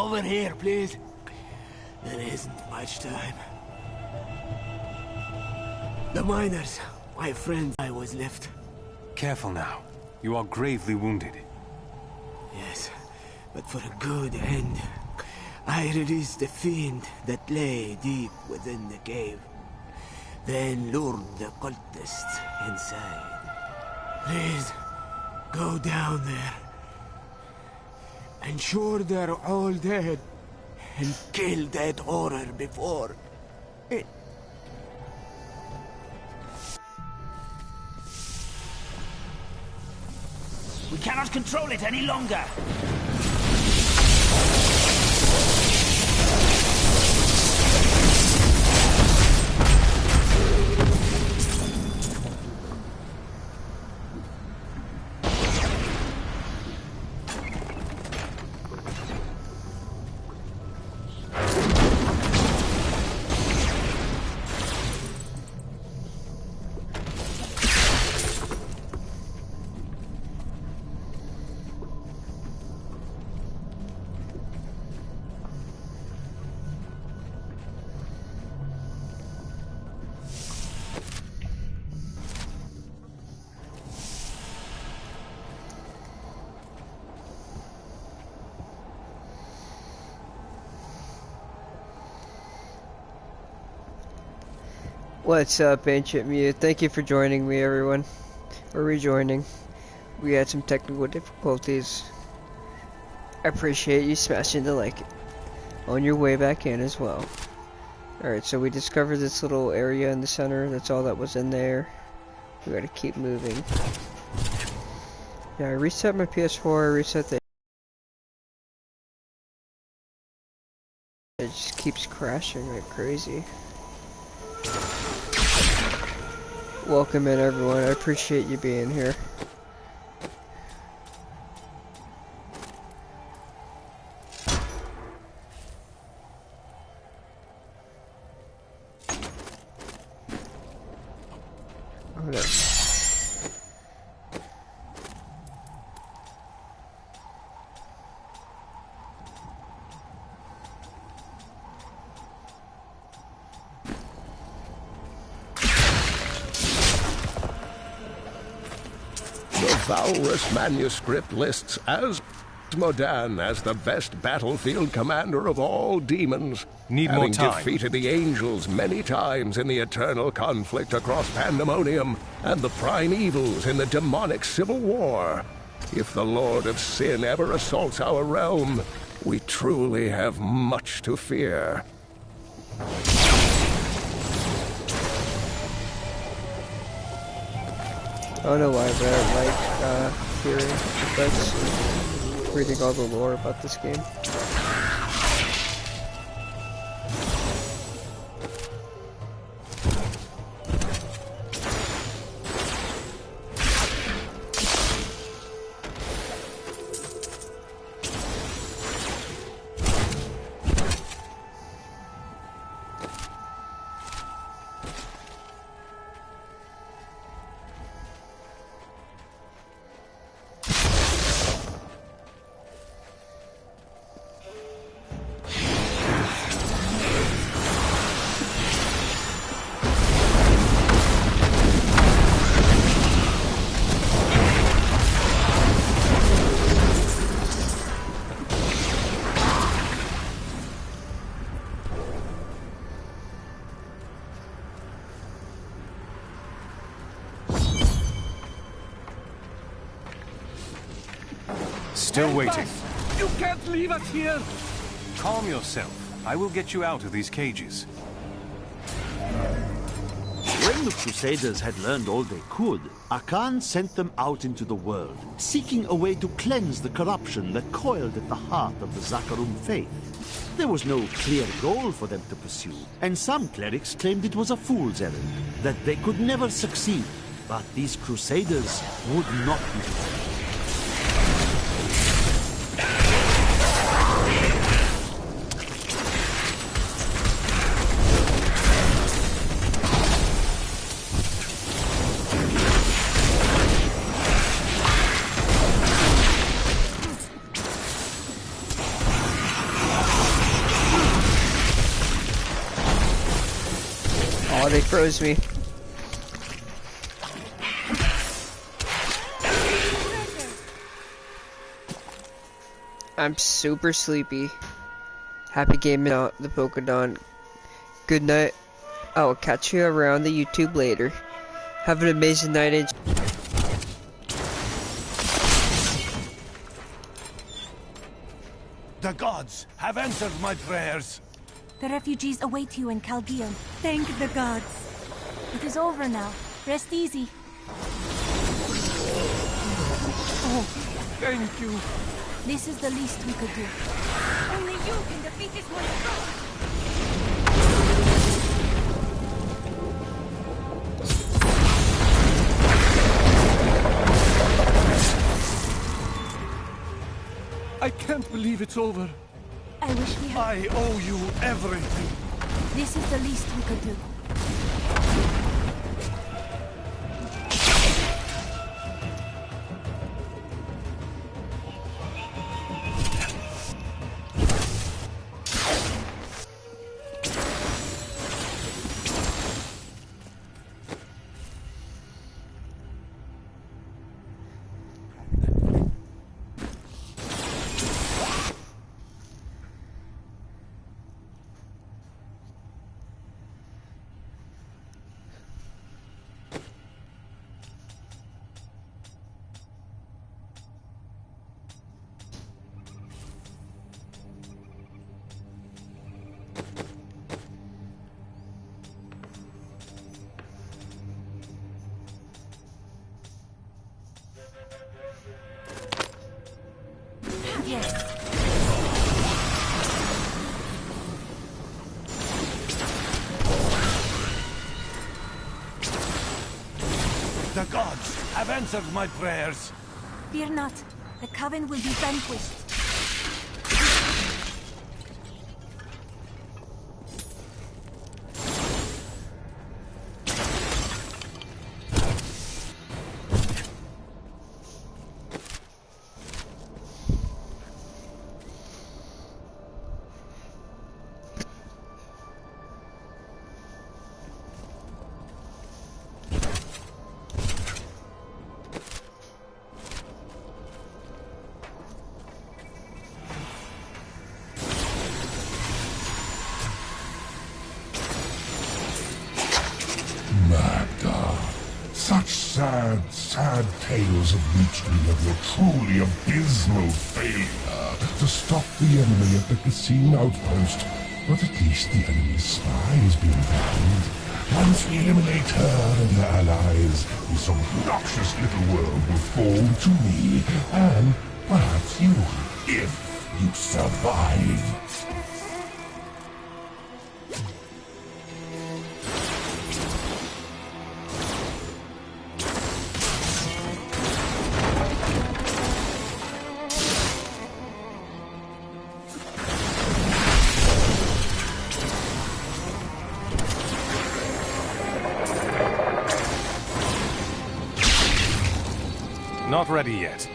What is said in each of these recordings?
Over here, please. There isn't much time. The miners, my friends, I was left. Careful now. You are gravely wounded. Yes, but for a good end. I released the fiend that lay deep within the cave. Then lured the cultists inside. Please, go down there. Ensure they're all dead. And kill that horror before it... We cannot control it any longer! What's up, Ancient Mute? Thank you for joining me, everyone. Or rejoining. We had some technical difficulties. I appreciate you smashing the like on your way back in as well. Alright, so we discovered this little area in the center. That's all that was in there. We gotta keep moving. Yeah, I reset my PS4, I reset the... It just keeps crashing like crazy. Welcome in, everyone. I appreciate you being here. Oh, no. Valrus manuscript lists Asmodan as the best battlefield commander of all demons. Need more time. Having defeated the angels many times in the eternal conflict across Pandemonium and the prime evils in the demonic civil war. If the Lord of Sin ever assaults our realm, we truly have much to fear. I don't know why, but I like hearing effects and reading all the lore about this game. Still waiting. You can't leave us here! Calm yourself. I will get you out of these cages. When the Crusaders had learned all they could, Akan sent them out into the world, seeking a way to cleanse the corruption that coiled at the heart of the Zakarum faith. There was no clear goal for them to pursue, and some clerics claimed it was a fool's errand, that they could never succeed. But these Crusaders would not be defeated. Oh, they froze me. I'm super sleepy. Happy gaming out, the ThePokeDon. Good night. I will catch you around the YouTube later. Have an amazing night and The gods have answered my prayers. The refugees await you in Chaldea. Thank the gods. It is over now. Rest easy. Oh, thank you. This is the least we could do. Only you can defeat this monster. I can't believe it's over. I wish we had... I owe you everything. This is the least we could do. The gods have answered my prayers. Fear not. The Coven will be vanquished. Sad tales have reached me of your truly abysmal failure to stop the enemy at the casino outpost. But at least the enemy's spy has been banned. Once we eliminate her and her allies, this obnoxious little world will fall to me, and perhaps you, if you survive. Not ready yet.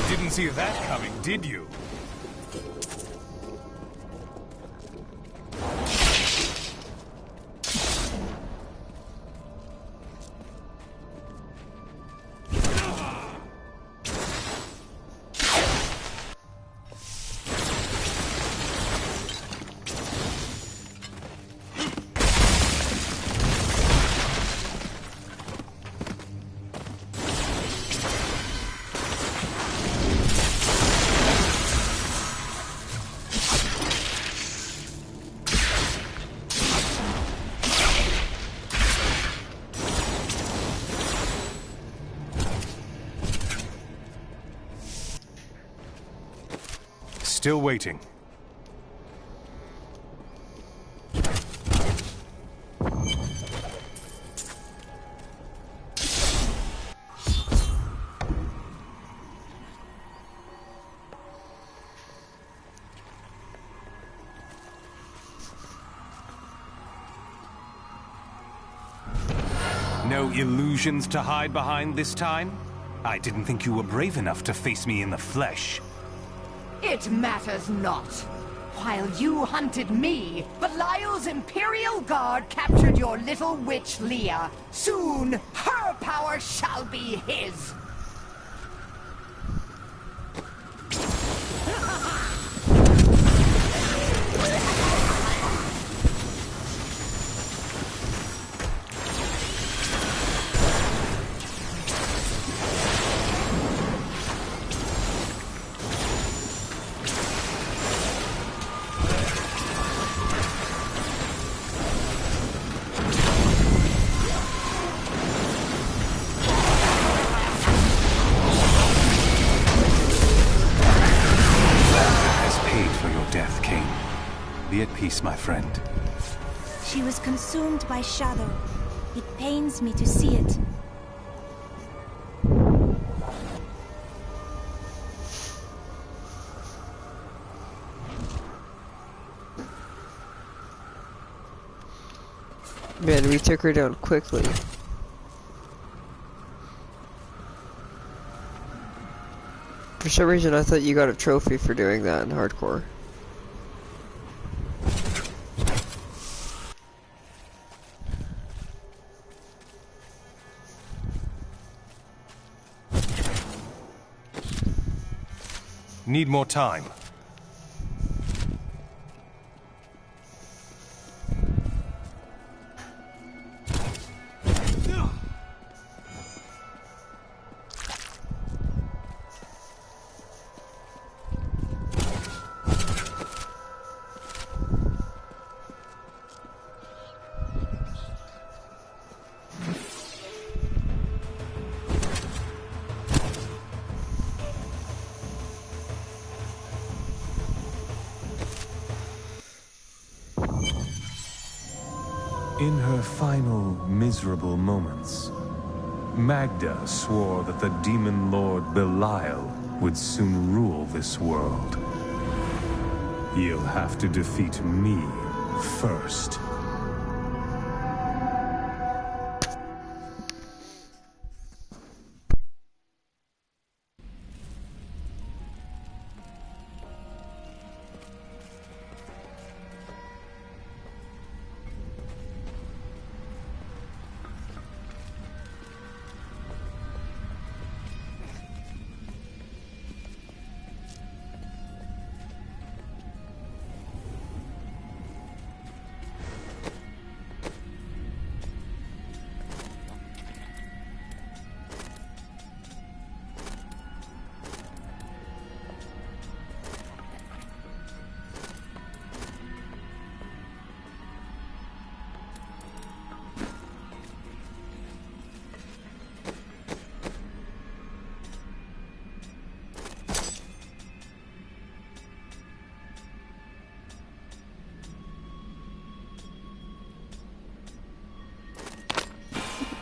Didn't see that coming, did you? Still waiting. No illusions to hide behind this time? I didn't think you were brave enough to face me in the flesh. It matters not. While you hunted me, Belial's Imperial Guard captured your little witch Leah. Soon, her power shall be his. Be at peace, my friend. She was consumed by shadow. It pains me to see it. Man, we took her down quickly. For some reason I thought you got a trophy for doing that in hardcore. Need more time. In her final, miserable moments, Magda swore that the demon lord Belial would soon rule this world. You'll have to defeat me first.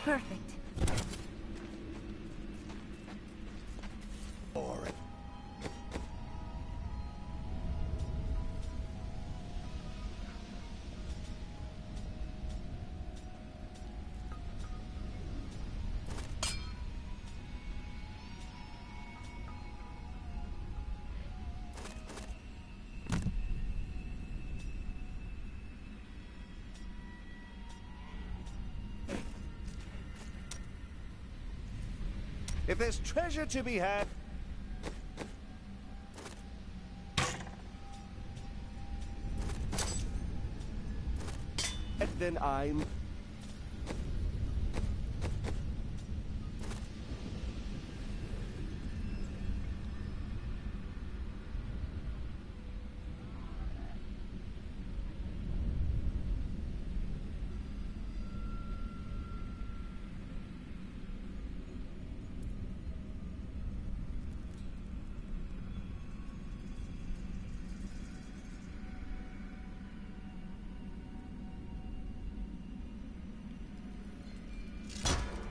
Perfect. If there's treasure to be had... then I'm...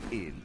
in.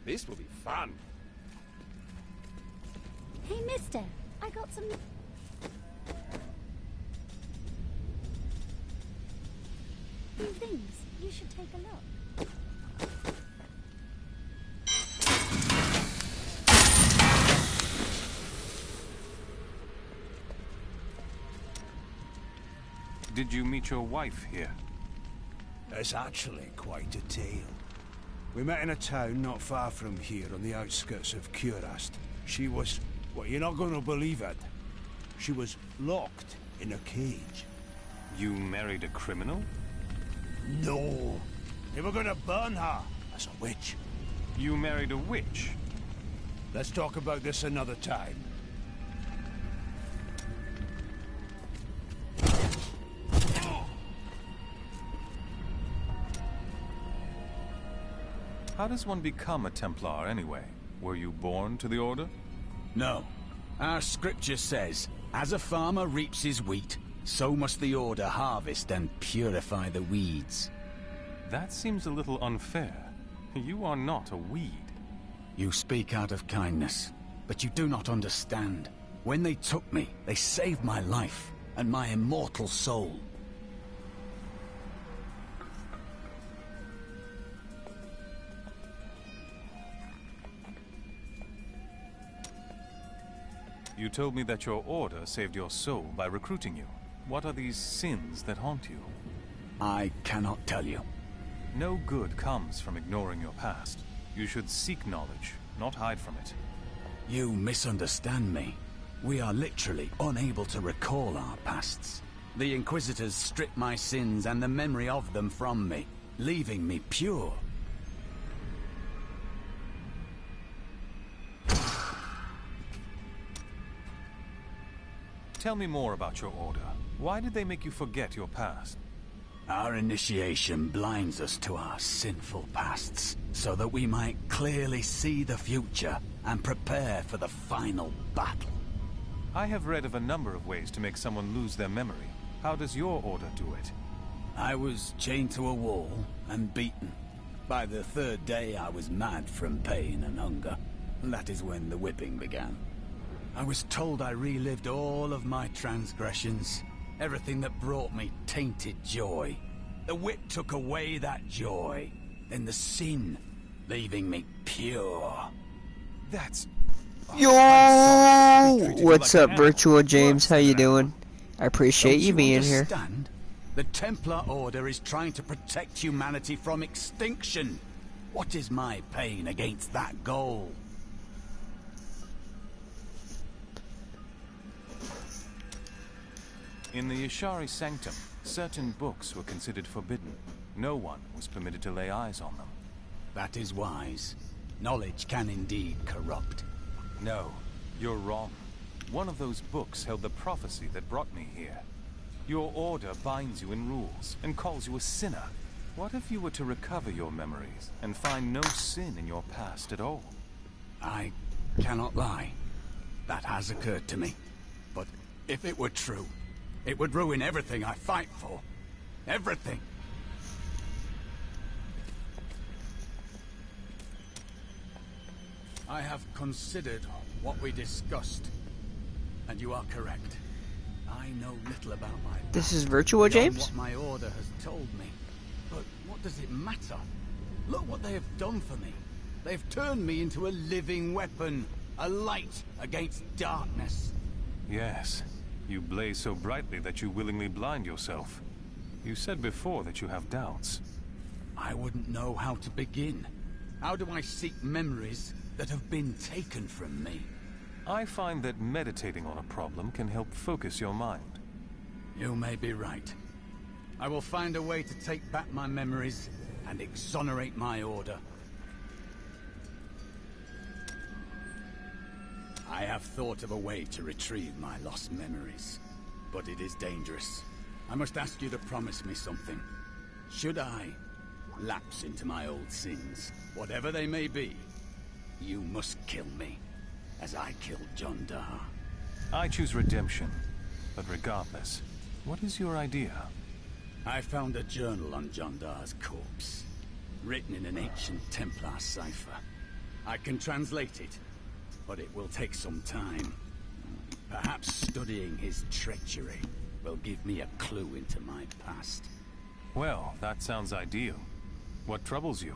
This will be fun. Hey, mister, I got some... new things. You should take a look. Did you meet your wife here? It's actually quite a tale. We met in a town not far from here on the outskirts of Curast. She was... well, you're not going to believe it. She was locked in a cage. You married a criminal? No. They were going to burn her as a witch. You married a witch? Let's talk about this another time. How does one become a Templar anyway? Were you born to the Order? No. Our scripture says, as a farmer reaps his wheat, so must the Order harvest and purify the weeds. That seems a little unfair. You are not a weed. You speak out of kindness, but you do not understand. When they took me, they saved my life and my immortal soul. You told me that your Order saved your soul by recruiting you. What are these sins that haunt you? I cannot tell you. No good comes from ignoring your past. You should seek knowledge, not hide from it. You misunderstand me. We are literally unable to recall our pasts. The Inquisitors stripped my sins and the memory of them from me, leaving me pure. Tell me more about your Order. Why did they make you forget your past? Our initiation blinds us to our sinful pasts, so that we might clearly see the future and prepare for the final battle. I have read of a number of ways to make someone lose their memory. How does your Order do it? I was chained to a wall and beaten. By the third day, I was mad from pain and hunger. That is when the whipping began. I was told I relived all of my transgressions. Everything that brought me tainted joy. The whip took away that joy. Then the sin, leaving me pure. That's... Yo! What's up, Virtual James? How you doing? I appreciate you being here. The Templar Order is trying to protect humanity from extinction. What is my pain against that goal? In the Ishari Sanctum, certain books were considered forbidden. No one was permitted to lay eyes on them. That is wise. Knowledge can indeed corrupt. No, you're wrong. One of those books held the prophecy that brought me here. Your Order binds you in rules and calls you a sinner. What if you were to recover your memories and find no sin in your past at all? I cannot lie. That has occurred to me. But if it were true, it would ruin everything I fight for. Everything. I have considered what we discussed, and you are correct. I know little about my past. This is Virtual James? What my Order has told me. But what does it matter? Look what they have done for me. They've turned me into a living weapon, a light against darkness. Yes. You blaze so brightly that you willingly blind yourself. You said before that you have doubts. I wouldn't know how to begin. How do I seek memories that have been taken from me? I find that meditating on a problem can help focus your mind. You may be right. I will find a way to take back my memories and exonerate my Order. I have thought of a way to retrieve my lost memories, but it is dangerous. I must ask you to promise me something. Should I lapse into my old sins, whatever they may be, you must kill me, as I killed John Dar. I choose redemption, but regardless, what is your idea? I found a journal on John Dar's corpse, written in an ancient Templar cipher. I can translate it, but it will take some time. Perhaps studying his treachery will give me a clue into my past. Well, that sounds ideal. What troubles you?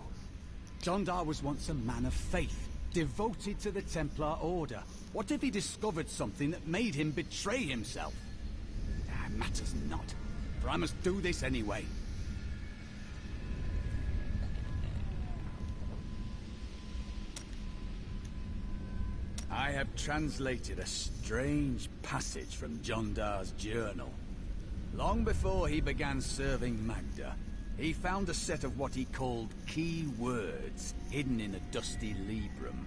Jondar was once a man of faith, devoted to the Templar Order. What if he discovered something that made him betray himself? Matters not, for I must do this anyway. I have translated a strange passage from Jondar's journal. Long before he began serving Magda, he found a set of what he called key words hidden in a dusty librum.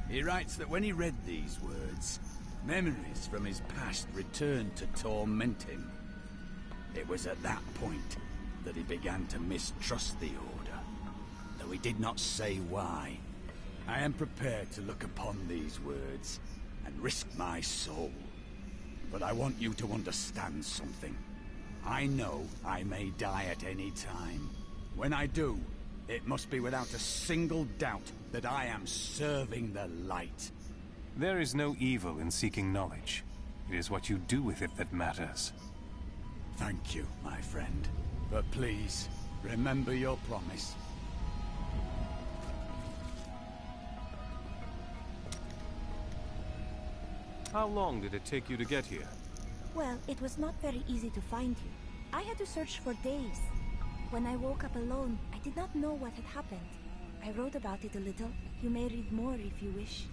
He writes that when he read these words, memories from his past returned to torment him. It was at that point that he began to mistrust the Order, though he did not say why. I am prepared to look upon these words and risk my soul. But I want you to understand something. I know I may die at any time. When I do, it must be without a single doubt that I am serving the light. There is no evil in seeking knowledge. It is what you do with it that matters. Thank you, my friend. But please, remember your promise. How long did it take you to get here? Well, it was not very easy to find you. I had to search for days. When I woke up alone, I did not know what had happened. I wrote about it a little. You may read more if you wish.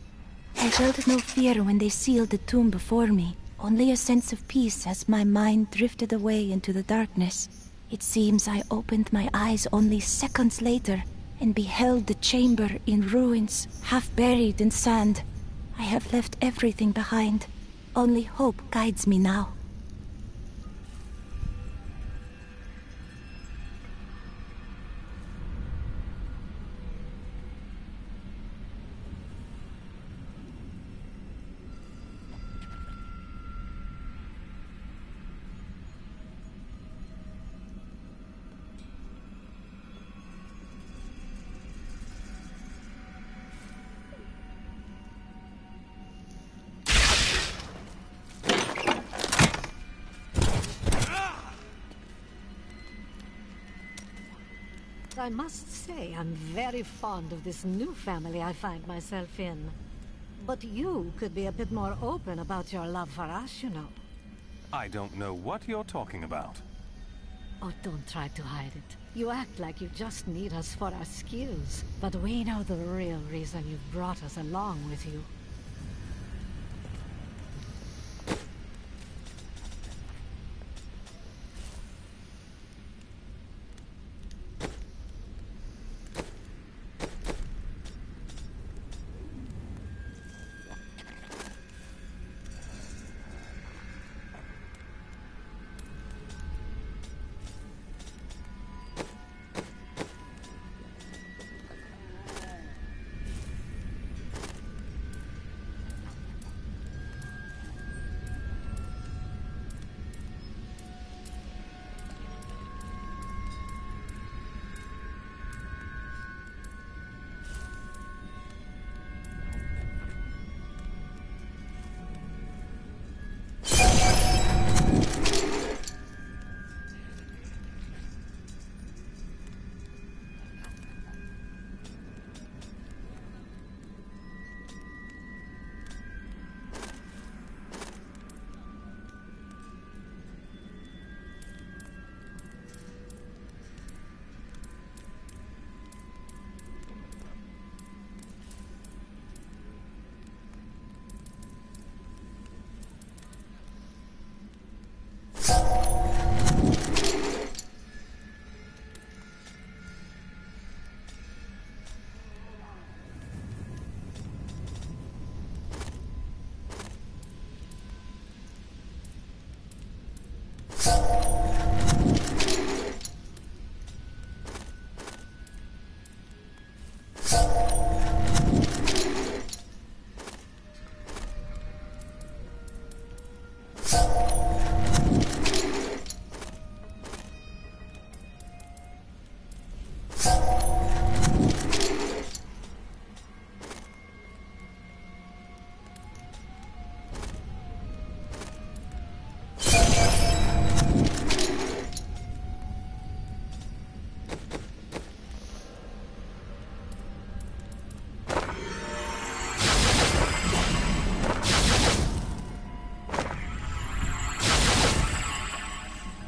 I felt no fear when they sealed the tomb before me. Only a sense of peace as my mind drifted away into the darkness. It seems I opened my eyes only seconds later and beheld the chamber in ruins, half buried in sand. I have left everything behind. Only hope guides me now. I must say, I'm very fond of this new family I find myself in. But you could be a bit more open about your love for us, you know. I don't know what you're talking about. Oh, don't try to hide it. You act like you just need us for our skills. But we know the real reason you've brought us along with you.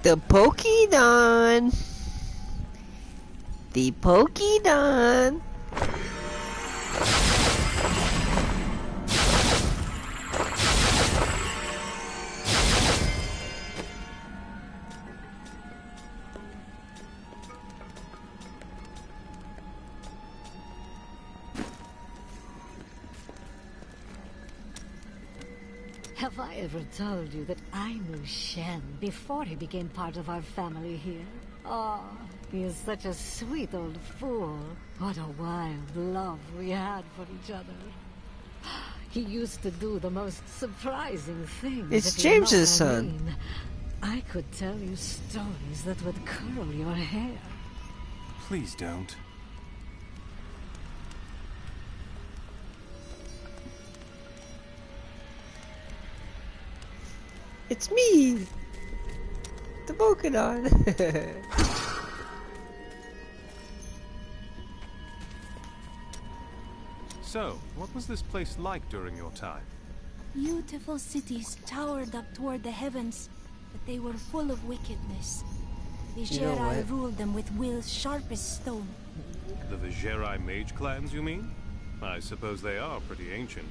ThePokeDon. ThePokeDon. Have I ever told you that I knew Shen before he became part of our family here? Oh, he is such a sweet old fool. What a wild love we had for each other. He used to do the most surprising things. It's if you know James's what I son. mean. I could tell you stories that would curl your hair. Please don't. It's me, ThePokeDon. So, what was this place like during your time? Beautiful cities towered up toward the heavens, but they were full of wickedness. The You know Viserai what? ruled them with will's sharpest stone. The Viserai mage clans, you mean? I suppose they are pretty ancient.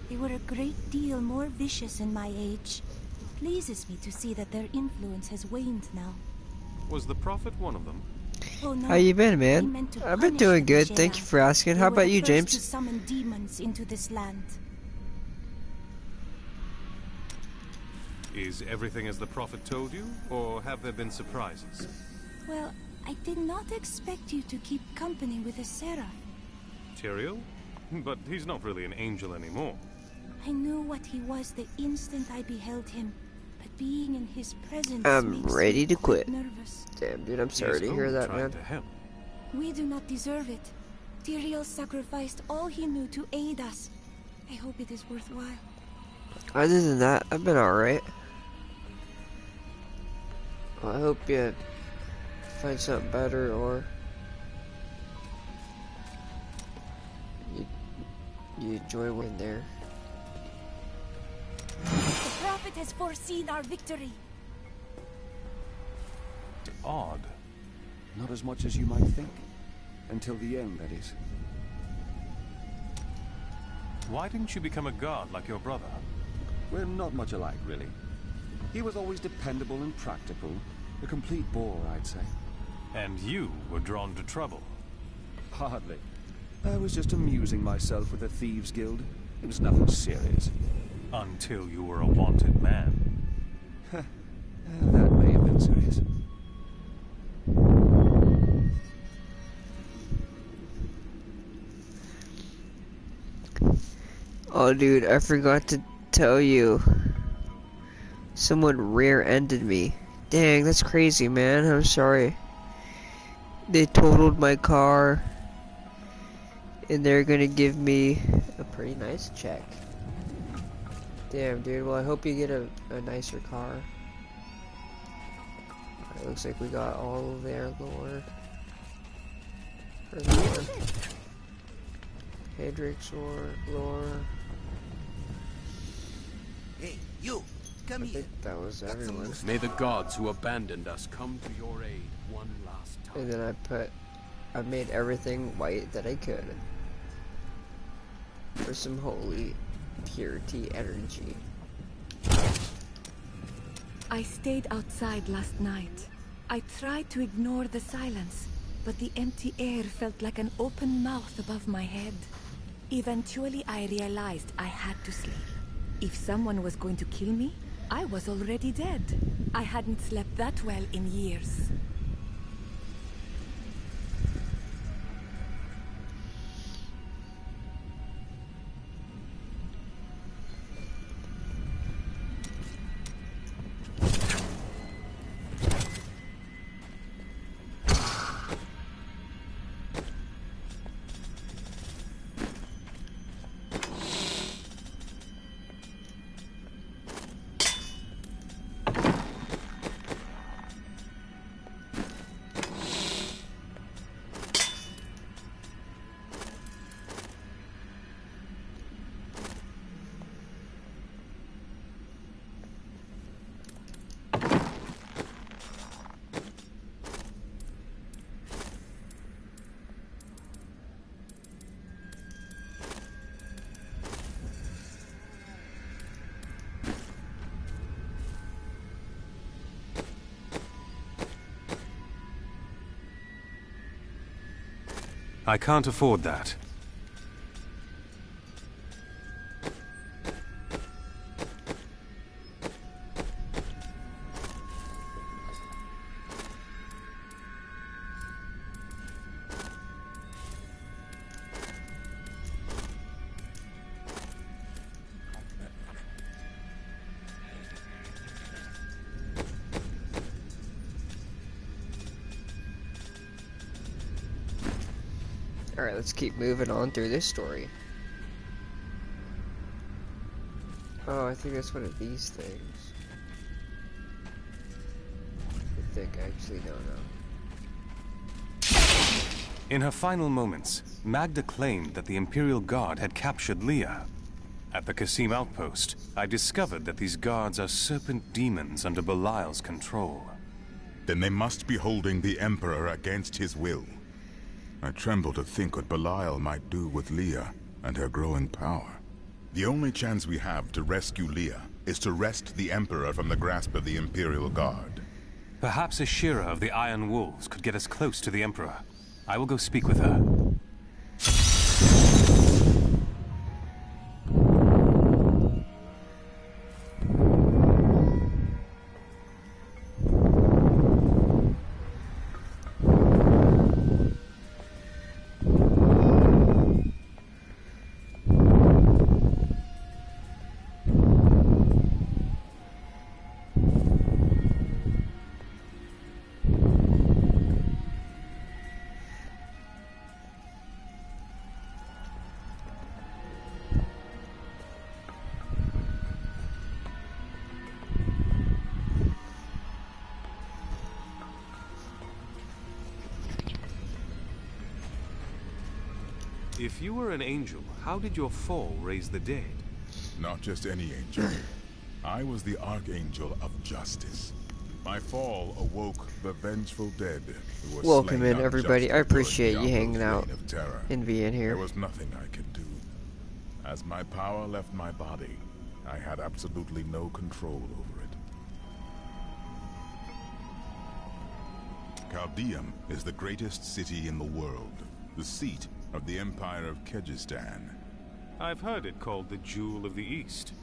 They were a great deal more vicious in my age. It pleases me to see that their influence has waned now. Was the Prophet one of them? Oh no. How you been, They man? meant to I've been punish doing the good. Viserai. Thank you for asking. They How were about the you, first James? to summon demons into this land. Is everything as the Prophet told you, or have there been surprises? Well, I did not expect you to keep company with a seraph. Tyrael? But he's not really an angel anymore. I knew what he was the instant I beheld him, but being in his presence I'm makes ready me to quite quit. nervous. Damn, dude, I'm He sorry is to hear only that, trying man. to help. We do not deserve it. Tyrael sacrificed all he knew to aid us. I hope it is worthwhile. Other than that, I've been alright. Well, I hope you find something better, or you enjoy winning there. The Prophet has foreseen our victory. Odd. Not as much as you might think. Until the end, that is. Why didn't you become a guard like your brother? We're not much alike, really. He was always dependable and practical. A complete bore, I'd say. And you were drawn to trouble. Hardly. I was just amusing myself with the Thieves' Guild. It was nothing serious. Until you were a wanted man. That may have been serious. Oh, dude, I forgot to tell you. Someone rear-ended me. Dang, that's crazy, man. I'm sorry. They totaled my car, and they're gonna give me a pretty nice check. Damn, dude. Well, I hope you get a nicer car. It looks like we got all of their lore. Hedrick's lore. Hey, you! Come I here. think that was everyone. May the gods who abandoned us come to your aid one last time. And then I made everything white that I could. For some holy purity energy. I stayed outside last night. I tried to ignore the silence, but the empty air felt like an open mouth above my head. Eventually, I realized I had to sleep. If someone was going to kill me, I was already dead. I hadn't slept that well in years. I can't afford that. Alright, let's keep moving on through this story. Oh, I think that's one of these things. I think I actually don't know. In her final moments, Magda claimed that the Imperial Guard had captured Leah. At the Kasim outpost, I discovered that these guards are serpent demons under Belial's control. Then they must be holding the Emperor against his will. I tremble to think what Belial might do with Leah and her growing power. The only chance we have to rescue Leah is to wrest the Emperor from the grasp of the Imperial Guard. Perhaps a Shira of the Iron Wolves could get us close to the Emperor. I will go speak with her. If you were an angel, how did your fall raise the dead? Not just any angel. I was the Archangel of Justice. My fall awoke the vengeful dead who were Welcome in, slain everybody. I appreciate you hanging Diablo's out reign of terror. and being here. There was nothing I could do. As my power left my body, I had absolutely no control over it. Caldeum is the greatest city in the world, the seat of the Empire of Kyrgyzstan. I've heard it called the Jewel of the East.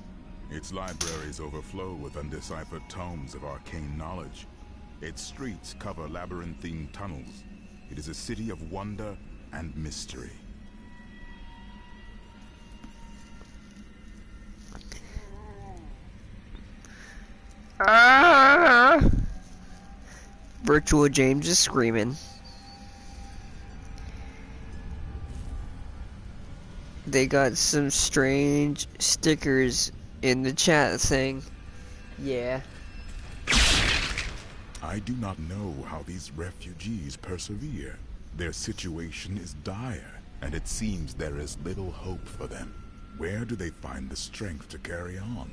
Its libraries overflow with undeciphered tomes of arcane knowledge. Its streets cover labyrinthine tunnels. It is a city of wonder and mystery. Virtual James is screaming. They got some strange stickers in the chat thing. Yeah. I do not know how these refugees persevere. Their situation is dire, and it seems there is little hope for them. Where do they find the strength to carry on?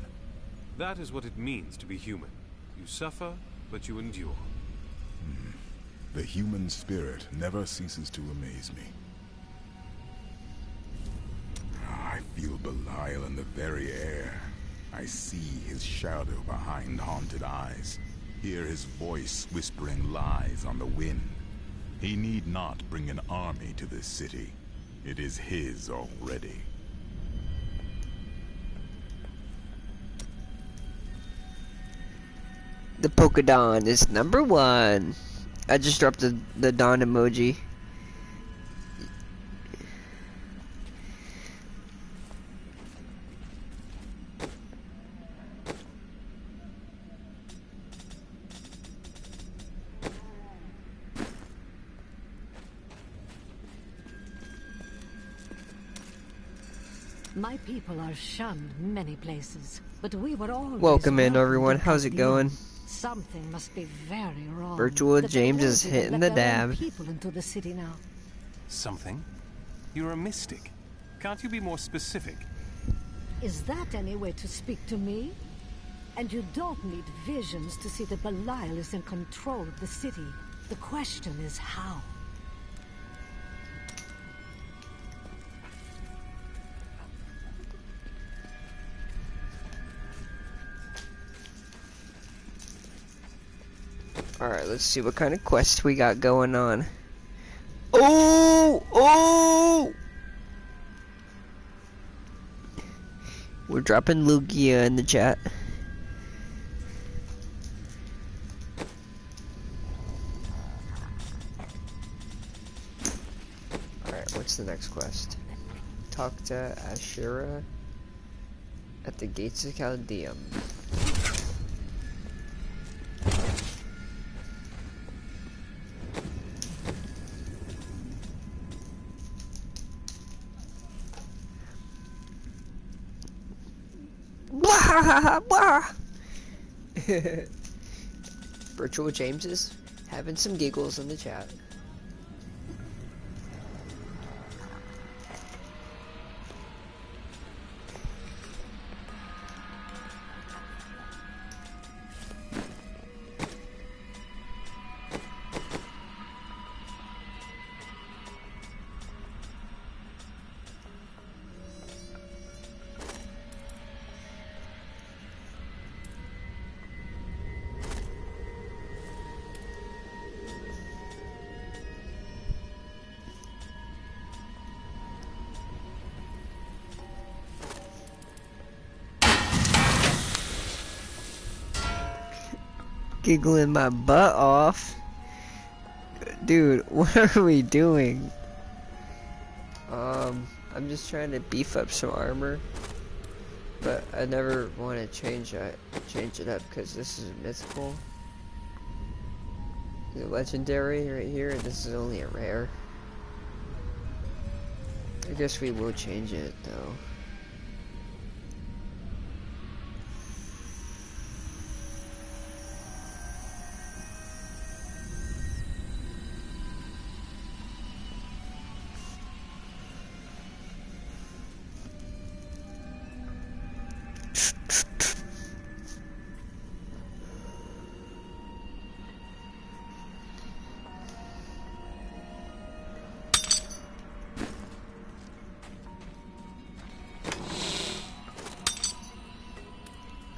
That is what it means to be human. You suffer, but you endure. The human spirit never ceases to amaze me. I feel Belial in the very air. I see his shadow behind haunted eyes. Hear his voice whispering lies on the wind. He need not bring an army to this city. It is his already. ThePokeDon is #1. I just dropped the Dawn emoji. My people are shunned many places, but we were always Welcome in, welcome everyone. to How's it Caldeum. going? Something must be very wrong. Virtual that James they is won't even hitting let the their own dab. people into the city now. Something? You're a mystic. Can't you be more specific? Is that any way to speak to me? And you don't need visions to see that Belial is in control of the city. The question is how? Alright, let's see what kind of quest we got going on. Oh! Oh! We're dropping Lugia in the chat. Alright, what's the next quest? Talk to Ashura at the gates of Chaldeum. Virtual James is having some giggles in the chat. Giggling my butt off. Dude, what are we doing? I'm just trying to beef up some armor. But I never want to change it up because this is mythical. The legendary right here, and this is only a rare. I guess we will change it though.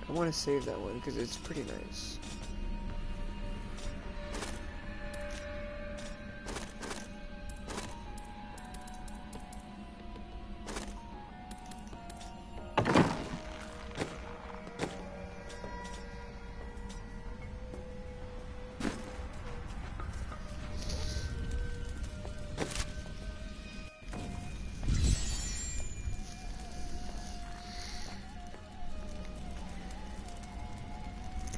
I want to save that one because it's pretty nice.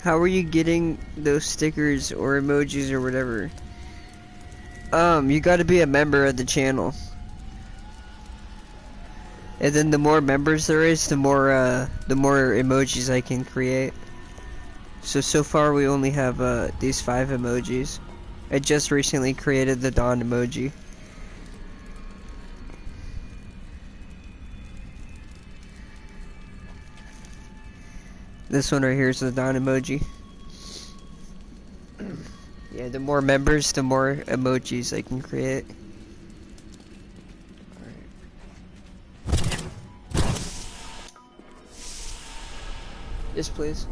How are you getting those stickers or emojis or whatever? You gotta be a member of the channel. And then the more members there is, the more emojis I can create. So far we only have these 5 emojis. I just recently created the Dawn emoji. This one right here is the Dawn emoji. Yeah, the more members, the more emojis I can create. Alright. Yes, please.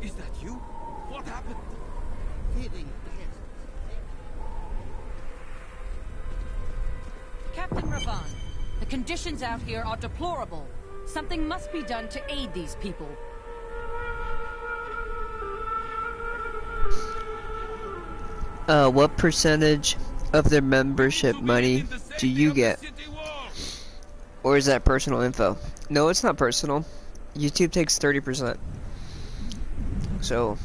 Is that you? What happened? Captain Ravan, the conditions out here are deplorable. Something must be done to aid these people. What percentage of their membership money do you get? Or is that personal info? No, it's not personal. YouTube takes 30%. So,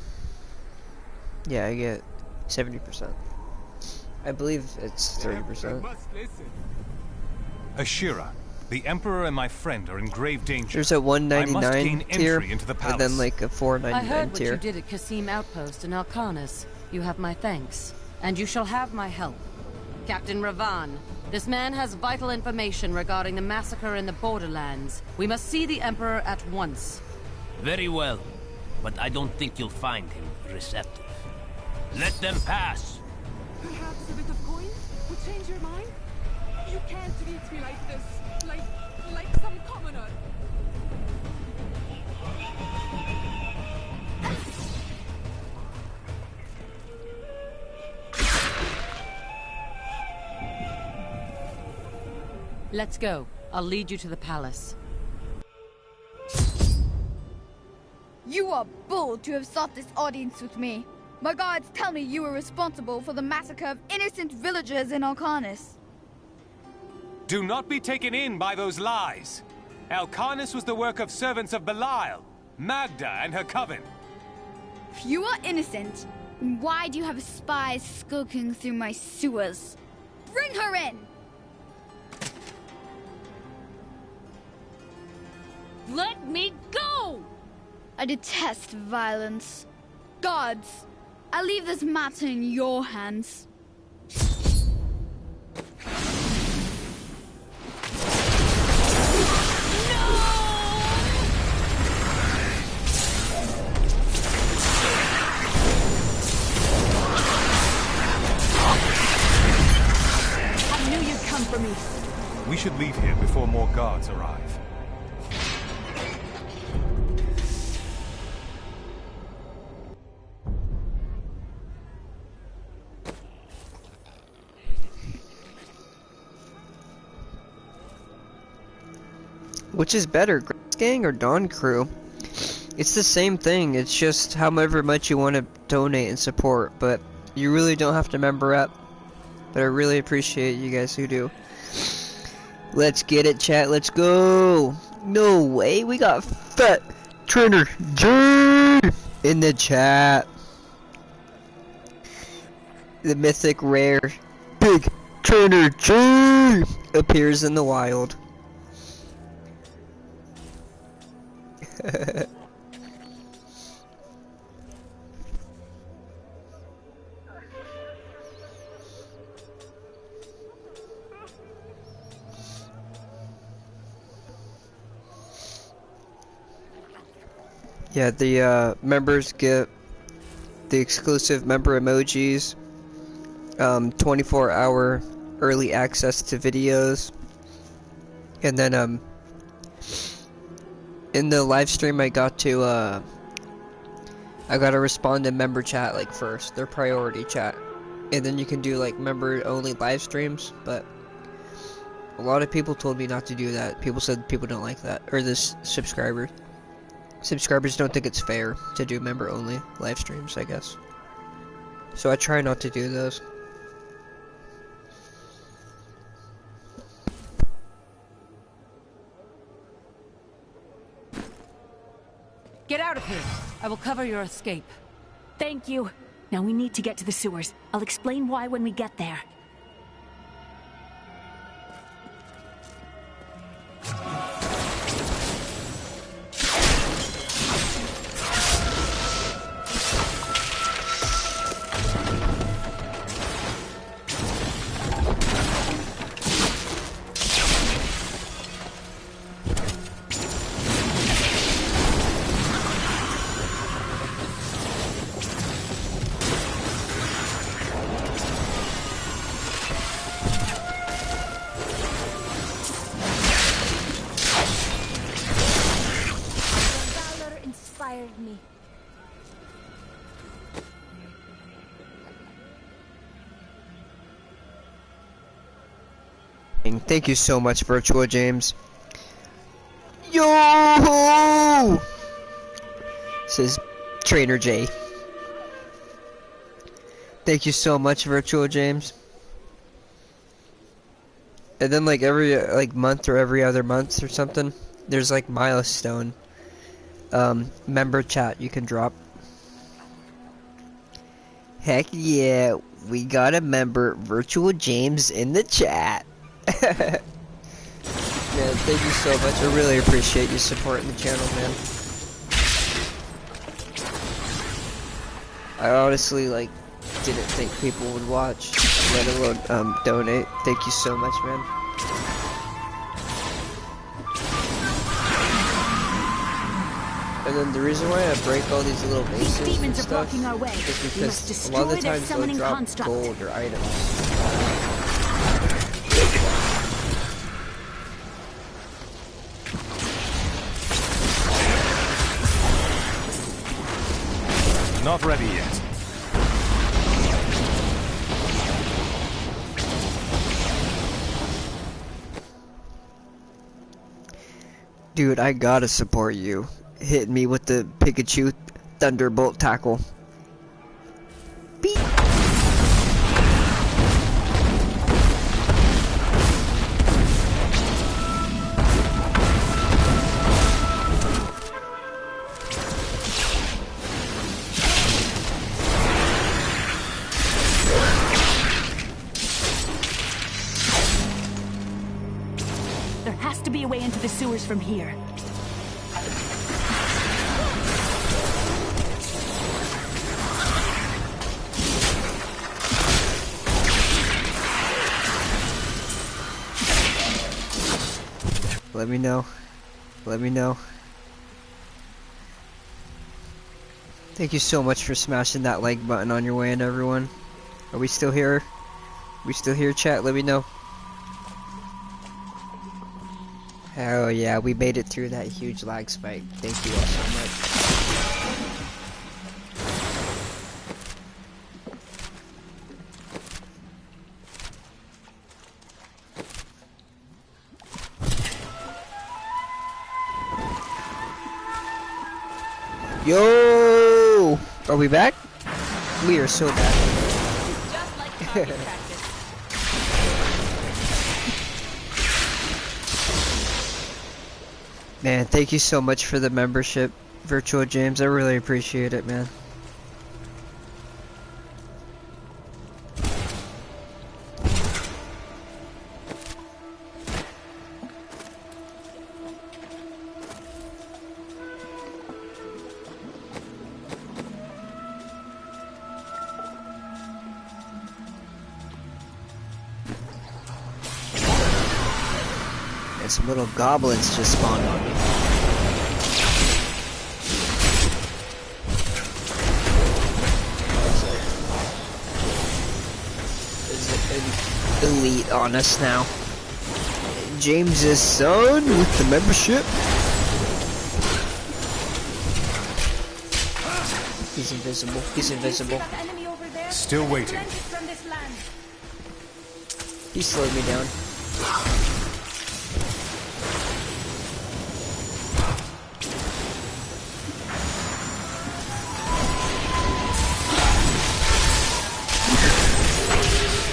yeah, I get 70%. I believe it's 30%. Ashura, the Emperor and my friend are in grave danger. There's a 199 tier, into the and then like a 499 I heard what tier. you did at Kasim Outpost in Alcanis. You have my thanks, and you shall have my help. Captain Ravan, this man has vital information regarding the massacre in the Borderlands. We must see the Emperor at once. Very well, but I don't think you'll find him receptive. Let them pass! Perhaps a bit of coin would change your mind? can't treat me like this. Like some commoner. Let's go. I'll lead you to the palace. You are bold to have sought this audience with me. My guards tell me you were responsible for the massacre of innocent villagers in Alcarnus. Do not be taken in by those lies. Alcarnus was the work of servants of Belial, Magda and her coven. If you are innocent, then why do you have spies skulking through my sewers? Bring her in! Let me go! I detest violence. Guards, I leave this matter in your hands. I knew you'd come for me. We should leave here before more guards arrive. Which is better, Grass Gang or Dawn Crew? It's the same thing, it's just however much you want to donate and support, but you really don't have to member up. But I really appreciate you guys who do. Let's get it, chat, let's go! No way, we got Fat Trainer J in the chat. The mythic rare Big Trainer J appears in the wild. Yeah, the members get the exclusive member emojis, 24-hour early access to videos, and then in the live stream I got to respond to member chat like first, their priority chat, and then you can do like member only live streams, but a lot of people told me not to do that. People said people don't like that, or this subscribers don't think it's fair to do member only live streams, I guess. So I try not to do those. Get out of here. I will cover your escape. Thank you. Now we need to get to the sewers. I'll explain why when we get there. Me. Thank you so much, Virtual James. Yo! Says Trainer J. Thank you so much, Virtual James. And then like every month or every other month or something, there's like milestone member chat you can drop. Heck yeah, we got a member, Virtual James, in the chat. Man, thank you so much. I really appreciate you supporting the channel, man. I honestly didn't think people would watch, let alone donate. Thank you so much, man. And then the reason why I break all these little bases and Demons are stuff blocking our way. is We must because a lot of destroy the their times they'll summoning drop construct. gold or items. ready yet. Dude, I gotta support you. Hit me with the Pikachu Thunderbolt tackle. Beep. There has to be a way into the sewers from here. Let me know. Let me know. Thank you so much for smashing that like button on your way in, everyone. Are we still here? We still here, chat? Let me know. Hell yeah, we made it through that huge lag spike. Thank you all so much. Yo! Are we back? We are so back. Just like target practice. Man, thank you so much for the membership, Virtual James. I really appreciate it, man. And some little goblins just spawned on me. There's an elite on us now. James's son with the membership. He's invisible. He's invisible. Still waiting. He slowed me down.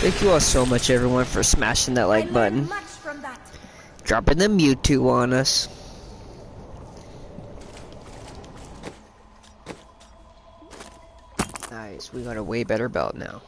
Thank you all so much, everyone, for smashing that like button. Dropping the Mewtwo on us. Nice, we got a way better belt now.